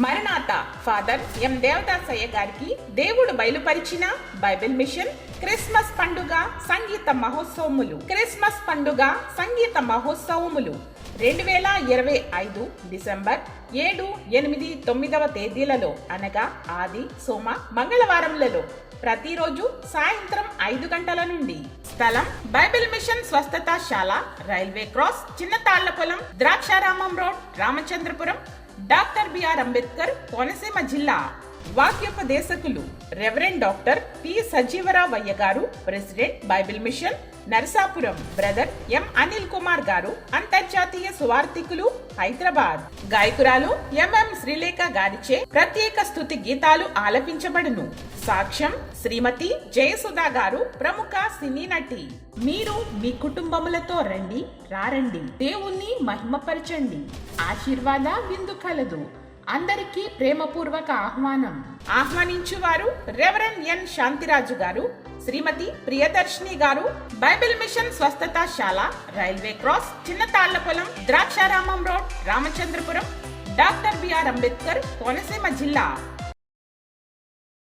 మరణాత ఫాదర్ ఎం దేవదాసయ్య గారికి దేవుడు బయలుపరిచిన బైబిల్ మిషన్ క్రిస్మస్ పండుగ సంగీత మహోత్సవములు 2025 డిసెంబర్ 7, 8, 9వ తేదీలలో అనగా ఆది, సోమ, మంగళవారములలో ప్రతిరోజు సాయంత్రం 5 గంటల నుండి. స్థలం బైబిల్ మిషన్ స్వస్థతాశాల, railway cross, Chinnathallapolam, Draksharamam road, Ramachandrapuram, doctor B R Ambedkar, Konaseema జిల్లా. వాక్యోపదేశకులు reverend doctor P Sajeevaravayya garu, president Bible mission Narasapuram. Brother M Anil Kumar garu, అంతర్జాతీయ సువార్థికులు, హైదరాబాద్. గాయకురాలు ఎంఎం శ్రీలేఖ గారిచే ప్రత్యేక స్తుతి గీతాలు ఆలపించబడును. సాక్ష్యం శ్రీమతి జయసుధా గారు, ప్రముఖ సినీ నటి. మీరు మీ కుటుంబములతో రారండి, దేవుణ్ణి మహిమపరచండి. ఆశీర్వాద విందు కలదు. అందరికీ ప్రేమపూర్వక ఆహ్వానం. ఆహ్వానించువారు రెవరెండ్ ఎన్ శాంతిరాజు గారు, శ్రీమతి ప్రియదర్శిని గారు, బైబిల్ మిషన్ స్వస్థతాశాల, railway cross, Chinnathallapolam, Draksharamam road, Ramachandrapuram, doctor B R Ambedkar, Konaseema జిల్లా.